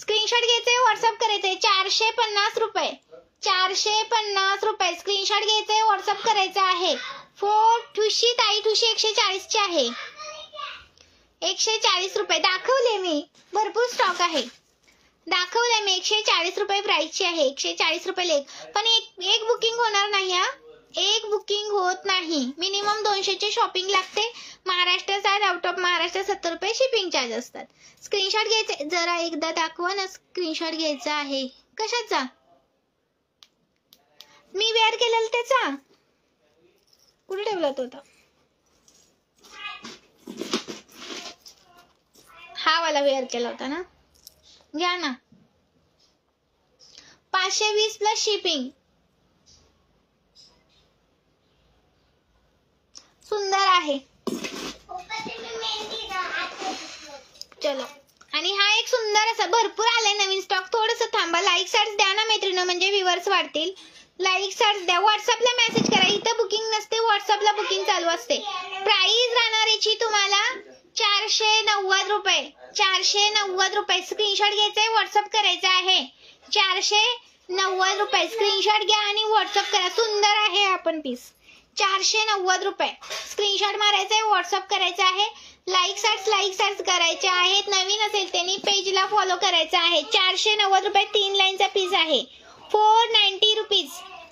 Screenshot घ्यायचे, WhatsApp करायचे. 450 रुपये, 450 रुपये स्क्रीनशॉट घ्यायचे, व्हॉट्सअप करायचं आहे. ठुशी ताई, ठुशी 140 ची आहे. 140 रुपये दाखवले मी, भरपूर स्टॉक आहे. दाखवले मी 140 रुपये प्राइसची आहे. 140 रुपये लेख. पण एक बुकिंग होणार नाही हा, एक बुकिंग होत नाही. मिनिमम 200 ची शॉपिंग लागते. महाराष्ट्राचा, आउट ऑफ महाराष्ट्र 70 रुपये शिपिंग चार्ज असतात. स्क्रीनशॉट घ्यायचे, जरा एकदा दाखवा ना. स्क्रीनशॉट घ्यायचा आहे. कशाचा? मी वेअर केलेला त्याचा. कुठे ठेवला तो आता? हा वाला वेअर केला होता ना, घ्या ना. 520 प्लस शिपिंग. सुंदर आहे. चलो, आणि हा एक सुंदर असा, भरपूर आलाय नवीन स्टॉक. थोडस थांबा. लाईक सार्ट्स द्या ना मैत्रिणी, म्हणजे व्ह्यूअर्स वाढतील. लाईक सार्ट्स द्या. व्हॉट्सअपला मेसेज करा. इथं बुकिंग नसते, व्हॉट्सअपला बुकिंग चालू असते. प्राइस राहणार याची तुम्हाला 490 रुपये. 490 रुपये स्क्रीनशॉट घ्यायचा, व्हॉट्सअप करायचा आहे. 490 रुपये स्क्रीनशॉट घ्या आणि व्हॉट्सअप करा. सुंदर आहे आपण पीस. 490 रुपये स्क्रीनशॉट मारायचा, व्हॉट्सअप करायचा आहे. लाईक सार्ट्स करायचे आहेत. नवीन असेल त्यांनी पेजला फॉलो करायचं आहे. 490 रुपये 3 लाईनचा पीस आहे. 490 रुपीज.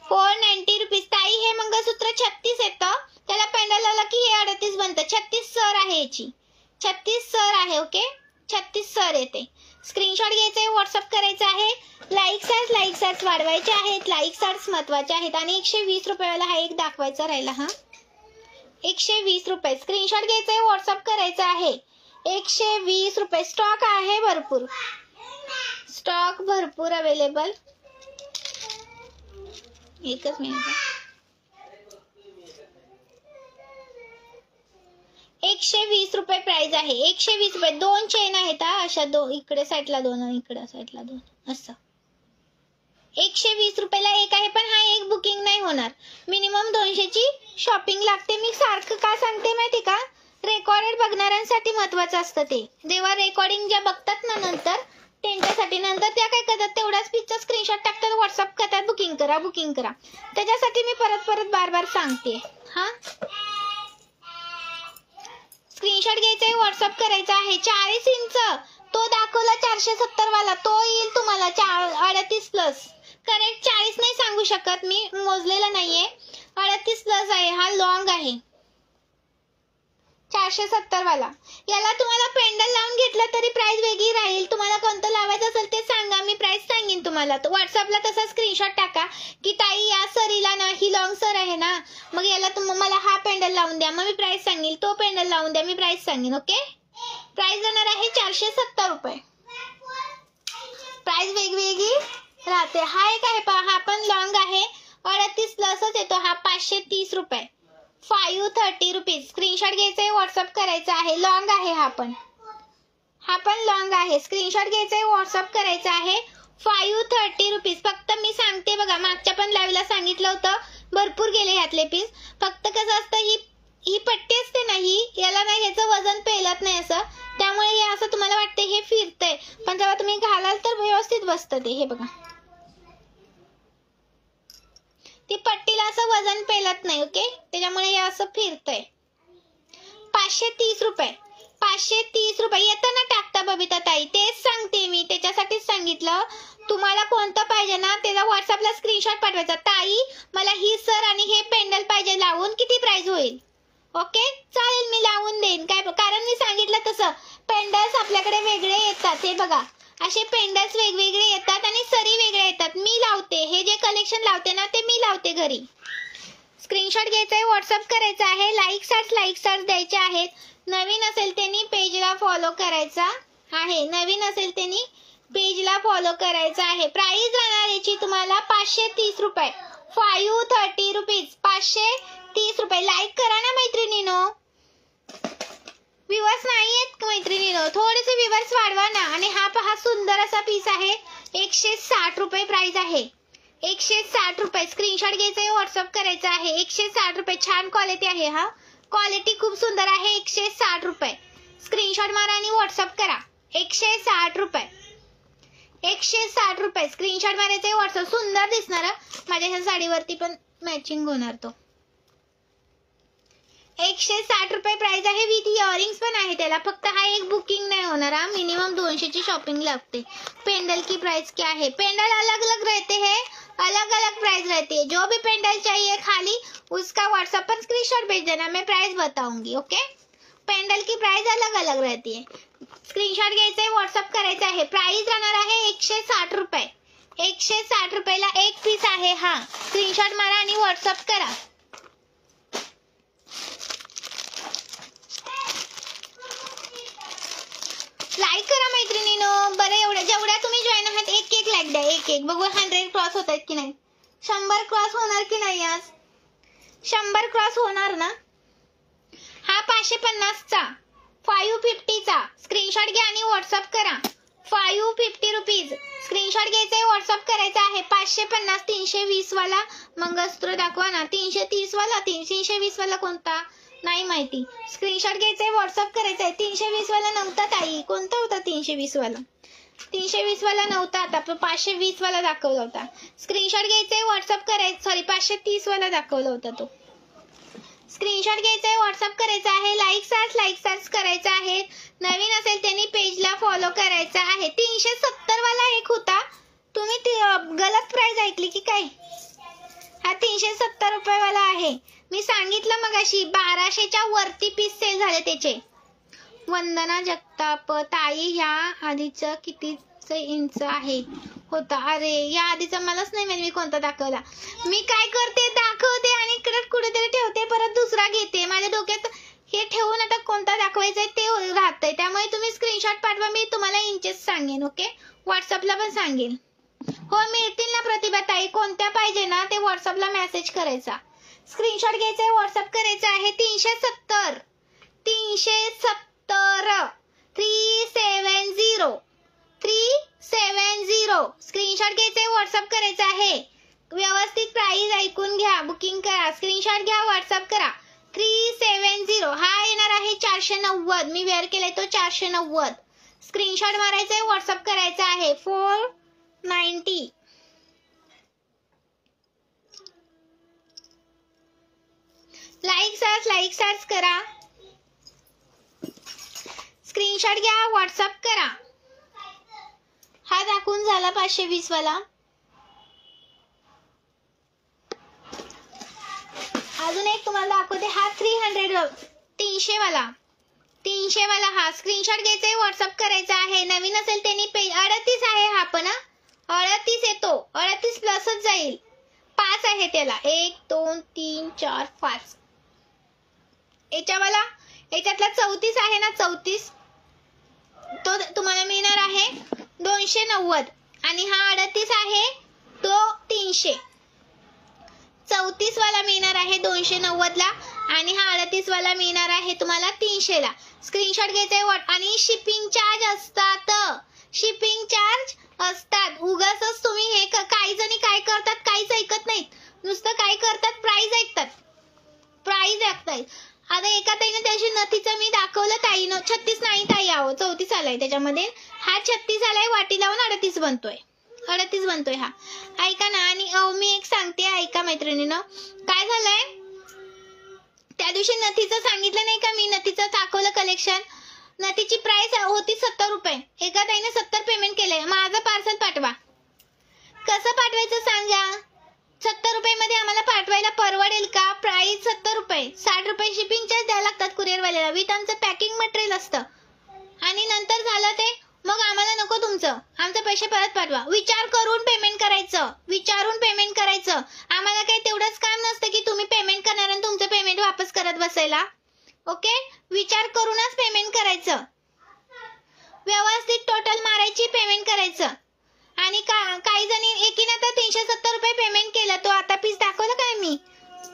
490 रुपीज. ताई हे मंगळसूत्र 36 येतं, त्याला पेंडल लावला की हे 38 बनतं. 36 सर आहे याची. 36 सर आहे. ओके, 36 सर येते. स्क्रीनशॉट घ्यायचे, व्हॉट्सअप करायचं आहे. लाईक सार्ट्स वाढवायचे आहेत. लाईक सार्ट्स महत्वाचे आहेत. आणि 120 रुपयाला हा एक दाखवायचा राहिला. हा 120 रुपये स्क्रीनशॉट घ्यायचे, व्हॉट्सअप करायचं आहे. 120 रुपये. स्टॉक आहे भरपूर, स्टॉक भरपूर अवेलेबल. एकच मिनिट. 120 रुपये प्राइस आहे. 120 रुपये. 2 चेन आहेत हा अशा, इकडे साईडला 2, इकडे साईडला 2 असं. 120 रुपयाला एक आहे. पण हा एक बुकिंग नाही होणार. मिनिमम 200 ची शॉपिंग लागते. मी सारखं का सांगते माहिती का? रेकॉर्डेड बघणाऱ्यांसाठी महत्वाचं असतं ते. जेव्हा रेकॉर्डिंग ज्या बघतात ना नंतर, त्यांच्यासाठी. नंतर त्या काय करतात, तेवढाच पिक्चर स्क्रीनशॉट टाकतात, व्हॉट्सअप करतात, बुकिंग करा, बुकिंग करा. त्याच्यासाठी मी परत बार सांगते. हा स्क्रीनशॉट घ्यायचा, व्हॉट्सअप करायचा आहे. 40 इंच तो दाखवला 470 वाला, तो येईल तुम्हाला 38 प्लस. करेक्ट 40 नाही सांगू शकत मी, मोजलेला नाहीये. 38 प्लस आहे. हा लॉंग आहे. 470 वाला. याला तुम्हाला पेंडल लावून घेतला तरी प्राइस वेगळी राहील. तुम्हाला कोणतं लावायचं असेल ते सांगा, मी प्राइस सांगेन तुम्हाला. तो व्हॉट्सअपला तसा स्क्रीनशॉट टाका की ताई या सरीला ना, ही लॉंग सर आहे ना, मग याला मला हा पेंडल लावून द्या, मग मी प्राइस सांगेन. तो पेंडल लावून द्या, मी प्राइस सांगेन. ओके, प्राइस जाणार आहे 470 रुपये. प्राइस वेगवेगळी राहते. हा एक आहे पहा, हा पण लॉंग आहे. 38 प्लसच येतो हा. 530 रुपये. 530 रुपीज. स्क्रीनशॉट घ्यायचंय, व्हॉट्सअप करायचं आहे. लॉंग आहे हा पण. हा पण लॉंग आहे. स्क्रीनशॉट घ्यायचंय, व्हॉट्सअप करायचं आहे. 530 रुपीज. फक्त मी सांगते बघा, मागच्या पण लाईव्हला सांगितलं होतं, भरपूर गेले ह्यातले पीस. फक्त कसं असतं, ही पट्टी असते ना, याला नाही, ह्याचं वजन पेलत नाही असं. त्यामुळे हे असं तुम्हाला वाटते हे फिरतंय, पण जेव्हा तुम्ही घालाल तर व्यवस्थित बसतं ते. हे बघा, ती पट्टीला असं वजन पेलत नाही. ओके, त्याच्यामुळे हे असं फिरतंय. 530 रुपये. 530 रुपये. येताना टाकता बबिता ताई, तेच सांगते मी, त्याच्यासाठीच सांगितलं. तुम्हाला कोणतं पाहिजे ना, त्याचा व्हॉट्सअपला स्क्रीनशॉट पाठवायचा. ताई मला ही सर आणि हे पेंडल पाहिजे लावून, किती प्राइस होईल? ओके, चालेल, मी लावून देईन. काय, कारण मी सांगितलं तसं पेंडल्स आपल्याकडे वेगळे येतात. हे बघा, असे पेंडल्स वेगवेगळे येतात आणि सरी वेगळे येतात. मी लावते, हे जे कलेक्शन लावते ना, ते मी लावते घरी. स्क्रीनशॉट घ्यायचा आहे, व्हॉट्सअप करायचा आहे. लाईक सार्ट्स द्यायचे आहेत. नवीन असेल त्यांनी पेजला फॉलो करायचा आहे. नवीन असेल त्यांनी पेजला फॉलो करायचा आहे. प्राइस राहणार याची तुम्हाला 530 रुपये. 530 रुपीज. 530 रुपये. लाईक करा ना मैत्रिणीनो. व्ह्यूअर्स नाहीयेत मैत्रिणीनो, थोडेसे व्ह्यूअर्स वाढवा ना. आणि हा पहा, सुंदर असा पीस आहे. 160 रुपये प्राइस आहे. 160 रुपये. स्क्रीनशॉट घ्यायचा, व्हॉट्सअप करायचा आहे. 160 रुपये. छान क्वालिटी आहे. हा क्वालिटी खूप सुंदर आहे. 160 रुपये. स्क्रीनशॉट मारा आणि व्हॉट्सअप करा. 160 रुपये. 160 रुपये. स्क्रीनशॉट मारायचा आहे व्हॉट्सअप. सुंदर दिसणार माझ्या ह्या साडीवरती पण मॅचिंग होणार तो. 160 रुपये प्राइस आहे. विथ इयरिंग्स पण आहे त्याला. फक्त हा एक बुकिंग नहीं होना रहा. मिनिमम 200 की शॉपिंग लगते. पेंडल की प्राइस क्या है? पेंडल अलग अलग रहते हैं, अलग अलग प्राइस रहती है. जो भी पेंडल चाहिए खाली उसका व्हाट्सएप पर स्क्रीनशॉट भेज देना, मैं प्राइस बताऊंगी. ओके. पेंडल की प्राइस अलग अलग रहती है. स्क्रीनशॉट घ्यायचा आहे, व्हॉट्सअप करायचा आहे. प्राइस राहणार आहे 160 रुपये. 160 रुपयाला एक पीस आहे हा. स्क्रीनशॉट मारा आणि व्हॉट्सअप करा. लाईक करा मैत्रिणीनो. बरं एवढ्या जेवढ्या तुम्ही जॉईन आहात एक एक लाईक द्या. एक एक बघू 100 क्रॉस होत आहेत की नाही. 100 क्रॉस होणार की नाही आज? 100 क्रॉस होणार ना? हा 550 चा 550 चा स्क्रीनशॉट घ्या आणि व्हॉट्सअप करा. 550 रुपीज. स्क्रीनशॉट घ्यायचा आहे, व्हॉट्सअप करायचा आहे. 550 320 वाला मंगळसूत्र दाखवा ना. 330 वाला 320 वाला कोणता नाही माहिती. स्क्रीनशॉट घ्यायचा आहे, व्हॉट्सअप करायचा आहे. 320 वाला नव्हता ताई. कोणता होता 320 वाला? 320 वाला नव्हता. आता 520 वाला दाखवला होता. स्क्रीनशॉट घ्यायचा आहे, व्हॉट्सअप करायचं. सॉरी 530 वाला दाखवला होता तो. स्क्रीनशॉट घ्यायचा आहे, व्हॉट्सअप करायचा आहे. लाईक सार्च करायचा आहे. नवीन असेल त्यांनी पेजला फॉलो करायचा आहे. 370 वाला एक होता. तुम्ही गलत प्राइस ऐकली की काय? हा 370 रुपये वाला आहे. मी सांगितलं मगाशी 1200च्या वरती पीस सेल झाले त्याचे. वंदना जगताप ताई ह्या आधीचं कितीच इंच आहे होता? अरे या आधीचा मलाच नाही माहिती मी कोणता दाखवला. मी काय करते दाखवते आणि इकडे कुठेतरी ठेवते, परत दुसरा घेते. माझ्या डोक्यात हे ठेवून आता कोणता दाखवायचा ते राहतंय. त्यामुळे तुम्ही स्क्रीनशॉट पाठवा, मी तुम्हाला इंचेस सांगेन. ओके. व्हॉट्सअपला पण सांगेन. हो मिळतील ना प्रतिभा ताई. कोणत्या पाहिजे ना ते व्हॉट्सअपला मेसेज करायचा. स्क्रीनशॉट घ्यायचा आहे, व्हॉट्सअप करायचा आहे. 370 370 स्क्रीनशॉट घ्यायचा आहे, व्हॉट्सअप करायचा आहे. व्यवस्थित प्राइस ऐकून घ्या, बुकिंग करा. स्क्रीनशॉट घ्या, व्हॉट्सअप करा. 370 हा येणार आहे 490. मी वेअर केलाय तो 490. स्क्रीनशॉट मारायचा आहे, व्हॉट्सअप करायचा आहे. 490. लाईक सर्च करा. स्क्रीनशॉट घ्या, व्हॉट्सअप करा. हा दाखवून झाला 520 वाला. अजून एक तुम्हाला दाखवते. हा 300 वाला हा. स्क्रीनशॉट घ्यायचा आहे, व्हॉट्सअप करायचा आहे. नवीन असेल त्यांनी पेज 38 आहे हा पण. 38 येतो. 38 प्लसच जाईल. 5 आहे त्याला. 1 2 3 4 5. याच्यातला 34 आहे ना 34 तो तुम्हाला मिळणार आहे 290 आणि हा 38 आहे तो 300. 34 वाला मिळणार आहे 290 ला आणि हा 38 वाला मिळणार आहे तुम्हाला 300 ला. स्क्रीनशॉट घ्यायचा आहे आणि शिपिंग चार्ज असतात. उगाचच तुम्ही हे काही जणी काय करतात काहीच ऐकत नाहीत. नुसतं काय करतात प्राइस ऐकतात. आता एका ताईने त्याशी नथीचं मी दाखवलं ताईनं. 36 नाही ताई आहो 34 आलाय त्याच्यामध्ये. हा 36 आलाय. वाटी लावून 38 बनतोय हा. ऐका ना. आणि मी एक सांगते ऐका मैत्रिणीनं. काय झालंय त्या दिवशी नथीचं सांगितलं नाही का मी. नथीचं दाखवलं कलेक्शन. नथीची प्राइस होती 70 रुपये. एका ताईने 70 पेमेंट केलंय. माझं पार्सल पाठवा. कसं पाठवायचं सांगा. 70 रुपये मध्ये आम्हाला पाठवायला परवडेल का? प्राइस 70 रुपये. 60 रुपये शिपिंग चार्ज द्यायला लागतात कुरिअरवाल्याला. विथ आमचं पॅकिंग मटेरियल असतं. आणि नंतर झालं ते मग आम्हाला नको तुमचं. आमचे पैसे परत पाठवा. विचार करून पेमेंट करायचं. आम्हाला काही तेवढंच काम नसतं की तुम्ही पेमेंट करणार आणि तुमचं पेमेंट वापस करत बसायला. ओके. विचार करूनच पेमेंट करायचं. व्यवस्थित टोटल मारायची, पेमेंट करायचं. आणि काही जणी एकीने तर 370 रुपये पेमेंट केलं. तो आता पीस दाखवलं काय मी.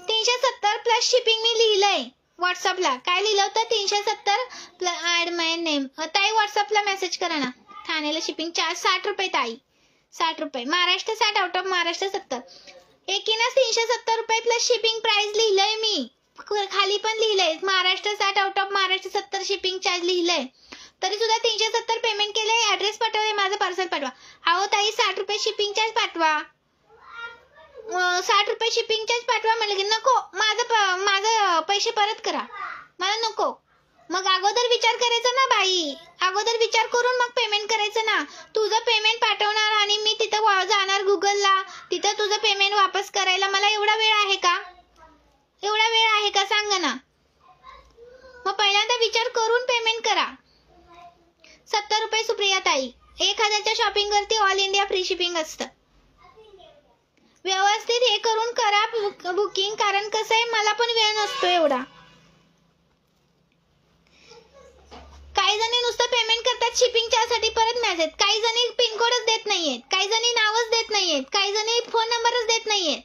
370 प्लस शिपिंग मी लिहिलंय व्हॉट्सअपला. काय लिहिलं होतं 370 प्लस ऍड माय नेम. ताई व्हॉट्सअपला मेसेज करा ना. ठाण्याला शिपिंग चार्ज 60 रुपये ताई. 60 रुपये. Maharashtra 60, out of Maharashtra 70. एकीनंच 370 रुपये प्लस शिपिंग प्राइस लिहिलंय मी. खाली पण लिहिलंय Maharashtra 60, out of Maharashtra 70 shipping charge लिहिलंय. तरी सुद्धा 370 पेमेंट केले, ऍड्रेस पाठवले, माझं पार्सल पाठवा. अहो ताई 60 रुपये शिपिंग चार्ज पाठवा. 60 रुपये शिपिंग चार्ज पाठवा म्हणलं की नको, माझं पैसे परत करा, मला नको. मग अगोदर विचार करायचा ना बाई, अगोदर विचार करून मग पेमेंट करायचं ना. तुझं पेमेंट पाठवणार आणि मी तिथं जाणार गुगलला, तिथं तुझं पेमेंट वापस करायला मला एवढा वेळ आहे का? एवढा वेळ आहे का सांग ना. मग पहिल्यांदा विचार करून पेमेंट करा. 70 रुपये सुप्रिया ताई. 1000च्या शॉपिंग वरती ऑल इंडिया फ्री शिपिंग असतं. व्यवस्थित हे करून करा बुकिंग, कारण कसं आहे मला पण वेळ नसतो एवढा. काही जणी नुसतं पेमेंट करतात शिपिंग साठी परत मेसेज, काही जणी पिनकोडच देत नाहीयेत, काही जणी नावच देत नाहीयेत, काही जणी फोन नंबरच देत नाहीयेत,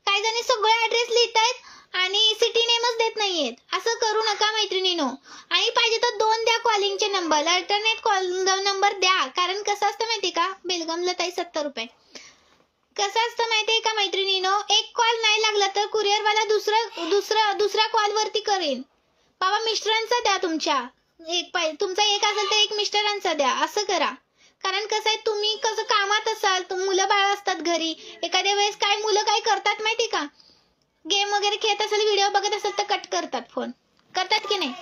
काही जणी सगळे ऍड्रेस लिहितायत आणि सिटी नेमच देत नाहीयेत. असं करू नका मैत्रिणीनो. आणि पाहिजे तर 2 द्या कॉलिंगचे नंबर, अल्टरनेट कॉल नंबर द्या. कारण कसं असतं माहितीये का, बेलगामला ताई 70 रुपये. कसं असतं माहितीये का मैत्रिणीनो, एक कॉल नाही लागला तर कुरिअरवाला दुसऱ्या कॉलवरती करेन. बाबा मिस्टरांचा द्या, तुमचा एक असेल तर एक मिस्टरांचा द्या, असं करा. कारण कसं आहे, तुम्ही कसं कामात असाल, मुलं बाळ असतात घरी, एखाद्या वेळेस काय मुलं काय करतात माहिती का, गेम वगैरे खेळत असेल, व्हिडिओ बघत असेल तर कट करतात, फोन करतात की नाही.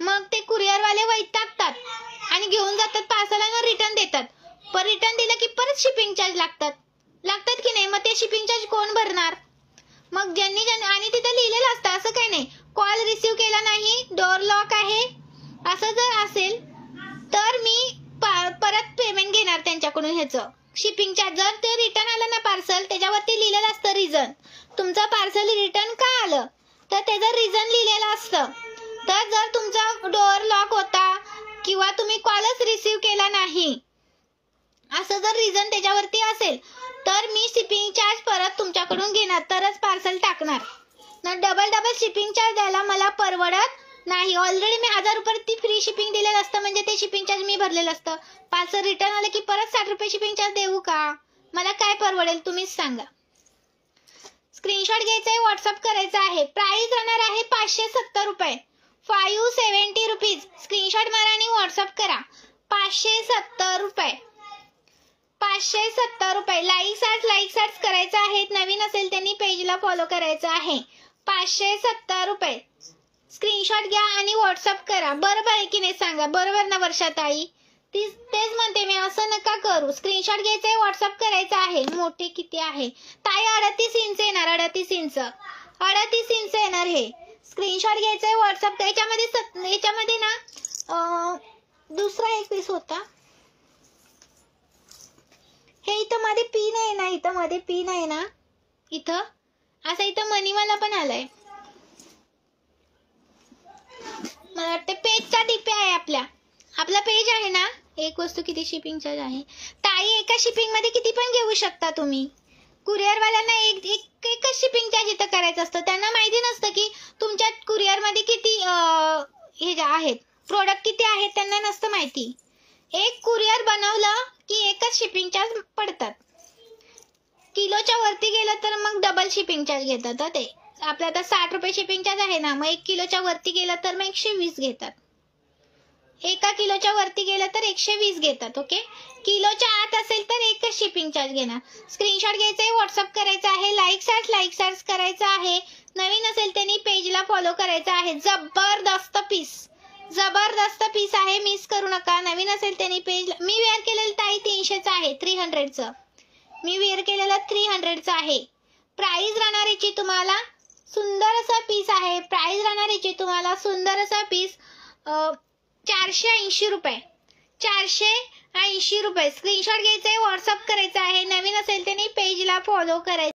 मग ते कुरिअरवाले वैतागतात आणि घेऊन जातात पार्सल आणि रिटर्न देतात. पण रिटर्न दिलं की परत शिपिंग चार्ज लागतात की नाही. मग ते शिपिंग चार्ज कोण भरणार? मग ज्यांनी आणि तिथे लिहिलेलं असतं, असं काही नाही, कॉल रिसीव्ह केला नाही, डोअर लॉक आहे, असं जर असेल तर मी परत पेमेंट घेणार त्यांच्याकडून ह्याचं शिपिंग चार्ज. जर ते रिटर्न आलं ना पार्सल, त्याच्यावरती लिहिलेलं असतं रिझन, तुमचं पार्सल रिटर्न का आलं तर त्याचं रिझन लिहिलेलं असतं. तर जर तुमचा डोअर लॉक होता किंवा तुम्ही कॉलच रिसीव्ह केला नाही, असं जर रिझन त्याच्यावरती असेल तर मी शिपिंग चार्ज परत तुमच्याकडून घेणार, तरच पार्सल टाकणार ना. डबल शिपिंग चार्ज द्यायला मला परवडत नाही. ऑलरेडी मी 1000 रुपये फ्री शिपिंग दिलेलं असतं, म्हणजे ते शिपिंग चार्ज मी भरलेलं असतं. पार्सल रिटर्न आलं की परत 60 रुपये शिपिंग चार्ज देऊ का? मला काय परवडेल तुम्हीच सांगा. स्क्रीनशॉट घ्यायचा आहे, व्हॉट्सअप करायचा आहे. प्राइस राहणार आहे 570 रुपये, 570 रुपीज. स्क्रीनशॉट मारा आणि व्हॉट्सअप करा. 570 रुपये, 570 रुपये. लाईक करायचं आहे. नवीन असेल त्यांनी पेजला फॉलो करायचं आहे. 570 रुपये. स्क्रीनशॉट घ्या आणि व्हॉट्सअप करा. बरोबर आहे की नाही सांगा. बरोबर ना वर्षाताई? तेच म्हणते मी, असं नका करू. स्क्रीनशॉट घ्यायचा आहे, व्हॉट्सअप करायचा आहे. मोठे किती आहे ताई? 38 इंच येणार, 38 इंच येणार. हे स्क्रीनशॉट घ्यायचा आहे, व्हॉट्सअप. याच्यामध्ये ना दुसरा एक पीस होता. हे इथं मध्ये पिन आहे ना, इथं मध्ये पिन आहे ना, इथं असं इथं मनीवाला पण आलाय. मला वाटतं पेजचा टिपे आहे आपला पेज आहे ना. एक वस्तू किती शिपिंग चार्ज आहे ताई? एका शिपिंग मध्ये किती पण घेऊ शकता तुम्ही. कुरिअरवाल्यांना एकच शिपिंग चार्ज इथं करायचं असतं. त्यांना माहिती नसतं की तुमच्या कुरिअर मध्ये किती हे आहेत, प्रोडक्ट किती आहेत, त्यांना नसतं माहिती. एक कुरिअर बनवलं की एकच शिपिंग चार्ज पडतात. किलोच्या वरती गेलं तर मग डबल शिपिंग चार्ज घेतात. ते आपल्या आता 60 रुपये शिपिंग चार्ज आहे ना, मग 1 किलोच्या वरती गेलं तर मग 120 घेतात. 1 किलोच्या वरती गेलं तर 120 घेतात. ओके, किलोच्या आत असेल तर एकच शिपिंग चार्ज घेणार. स्क्रीनशॉट घ्यायचा आहे, व्हॉट्सअप करायचा आहे. लाईक सर्च करायचा आहे. नवीन असेल त्यांनी पेजला फॉलो करायचं आहे. जबरदस्त पीस आहे, मिस करू नका. नवीन असेल त्यांनी पेज. मी वेअर केलेलं ताई 300चं आहे, 300चं. मी वेअर केलेलं 300चं आहे. प्राइस राहणार याची तुम्हाला सुंदर असा पीस आहे. प्राइस राहणार याची तुम्हाला सुंदर असा पीस 480 रुपये. 480 रुपये. स्क्रीनशॉट घ्यायचा आहे, व्हॉट्सअप करायचा आहे. नवीन असेल त्यांनी पेजला फॉलो करायचं.